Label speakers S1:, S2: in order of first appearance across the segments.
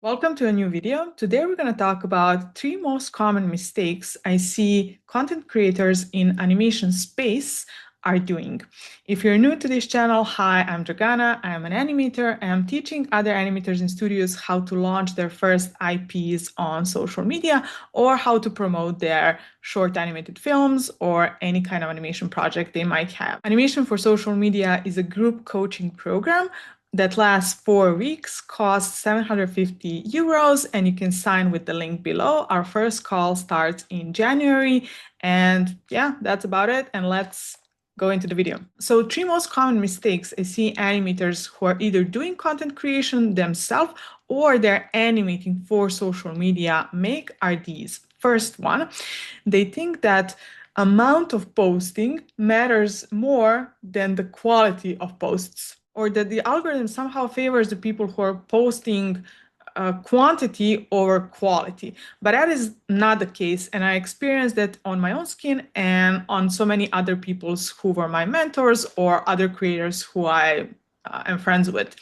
S1: Welcome to a new video. Today we're going to talk about 3 most common mistakes I see content creators in animation space are doing. If you're new to this channel, hi, I'm Dragana. I am an animator. I am teaching other animators in studios how to launch their first IPs on social media or how to promote their short animated films or any kind of animation project they might have. Animation for Social Media is a group coaching program that lasts 4 weeks, costs 750 euros, and you can sign with the link below. Our first call starts in January, and yeah, that's about it. And let's go into the video. So 3 most common mistakes I see animators who are either doing content creation themselves or they're animating for social media make are these. First one, they think that amount of posting matters more than the quality of posts, or that the algorithm somehow favors the people who are posting quantity over quality. But that is not the case. And I experienced that on my own skin and on so many other people's who were my mentors or other creators who I am friends with.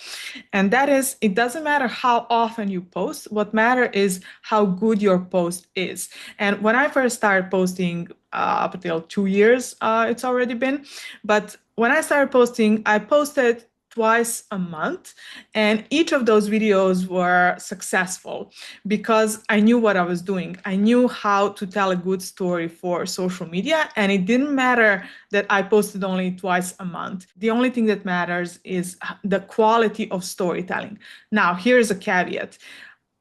S1: And that is, it doesn't matter how often you post. What matters is how good your post is. And when I first started posting, up until 2 years, it's already been. But when I started posting, I posted twice a month, and each of those videos were successful because I knew what I was doing. I knew how to tell a good story for social media, and it didn't matter that I posted only twice a month. The only thing that matters is the quality of storytelling. Now, here's a caveat.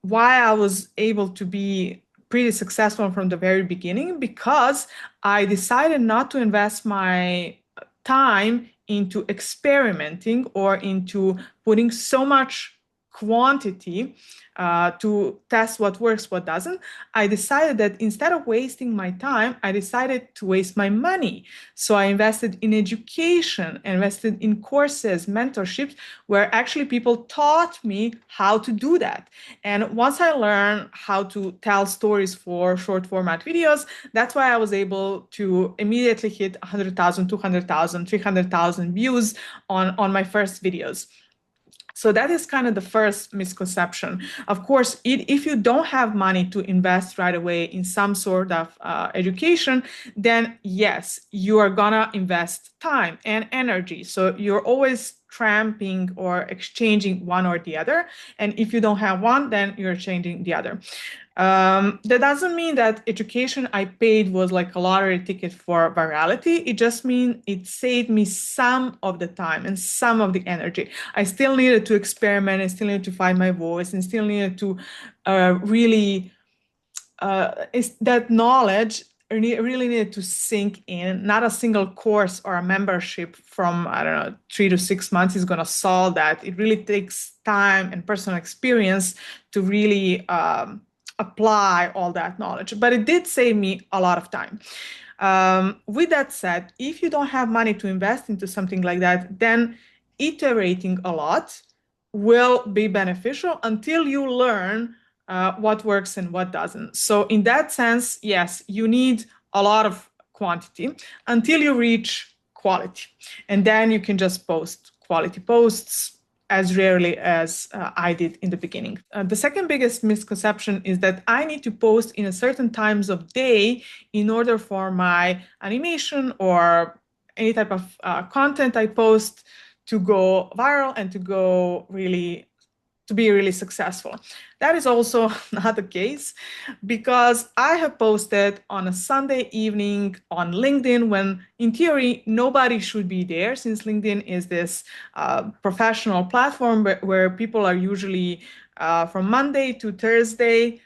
S1: Why I was able to be pretty successful from the very beginning, because I decided not to invest my time into experimenting or into putting so much quantity to test what works, what doesn't. I decided that instead of wasting my time, I decided to waste my money. So I invested in education, invested in courses, mentorships, where actually people taught me how to do that. And once I learned how to tell stories for short format videos, that's why I was able to immediately hit 100,000, 200,000, 300,000 views on my first videos. So that is kind of the first misconception. Of course, if you don't have money to invest right away in some sort of education, then yes, you are gonna invest time and energy. So you're always tramping or exchanging one or the other. And if you don't have one, then you're changing the other. That doesn't mean that education I paid was like a lottery ticket for virality. It just means it saved me some of the time and some of the energy. I still needed to experiment, I still needed to find my voice, and still needed to really that knowledge really needed to sink in. Not a single course or a membership from, I don't know, 3 to 6 months is going to solve that. It really takes time and personal experience to really apply all that knowledge. But it did save me a lot of time. With that said, if you don't have money to invest into something like that, then iterating a lot will be beneficial until you learn what works and what doesn't. So in that sense, yes, you need a lot of quantity until you reach quality. And then you can just post quality posts as rarely as I did in the beginning. The second biggest misconception is that I need to post in a certain times of day in order for my animation or any type of content I post to go viral and to be really successful. That is also not the case, because I have posted on a Sunday evening on LinkedIn when in theory nobody should be there, since LinkedIn is this professional platform where people are usually from Monday to Thursday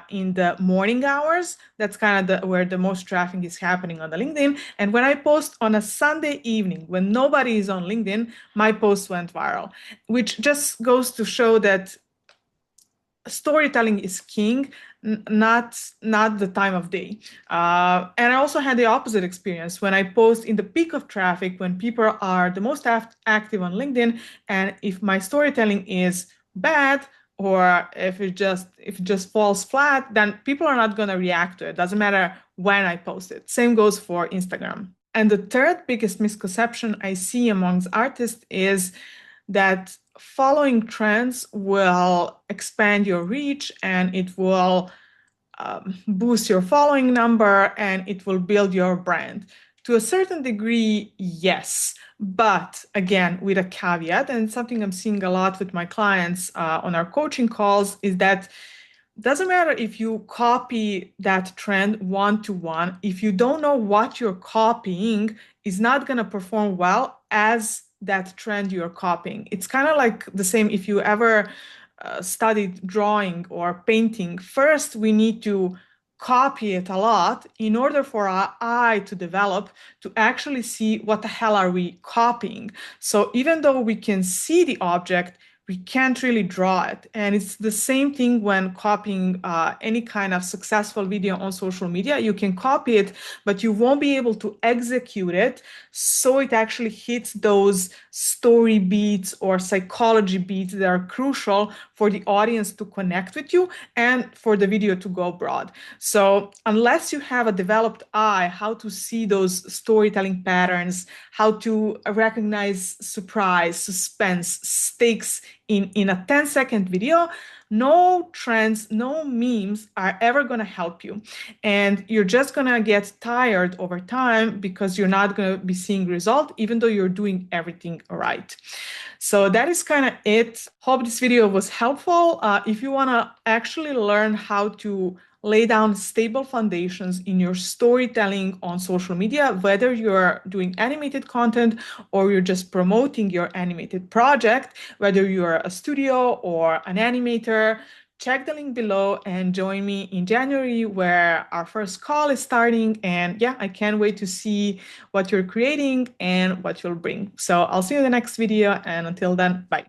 S1: in the morning hours. That's kind of where the most traffic is happening on the LinkedIn. And when I post on a Sunday evening when nobody is on LinkedIn, my post went viral, which just goes to show that storytelling is king, not the time of day. And I also had the opposite experience when I post in the peak of traffic, when people are the most active on LinkedIn, and if my storytelling is bad, or if it just falls flat, then people are not going to react to it. Doesn't matter when I post it. Same goes for Instagram. And the third biggest misconception I see amongst artists is that following trends will expand your reach, and it will boost your following number, and it will build your brand. To a certain degree, yes. But again, with a caveat, and something I'm seeing a lot with my clients on our coaching calls is that doesn't matter if you copy that trend one to one. If you don't know what you're copying, is not going to perform well as that trend you're copying. It's kind of like the same if you ever studied drawing or painting. First, we need to copy it a lot in order for our eye to develop to actually see what the hell are we copying. So even though we can see the object, we can't really draw it. And it's the same thing when copying any kind of successful video on social media. You can copy it, but you won't be able to execute it so it actually hits those story beats or psychology beats that are crucial for the audience to connect with you and for the video to go broad. So unless you have a developed eye, how to see those storytelling patterns, how to recognize surprise, suspense, stakes in a 10-second video, no trends, no memes are ever going to help you. And you're just going to get tired over time because you're not going to be seeing result, even though you're doing everything right. So that is kind of it. Hope this video was helpful. If you want to actually learn how to lay down stable foundations in your storytelling on social media, whether you're doing animated content or you're just promoting your animated project, whether you're a studio or an animator, check the link below and join me in January where our first call is starting. And yeah, I can't wait to see what you're creating and what you'll bring. So I'll see you in the next video. And until then, bye.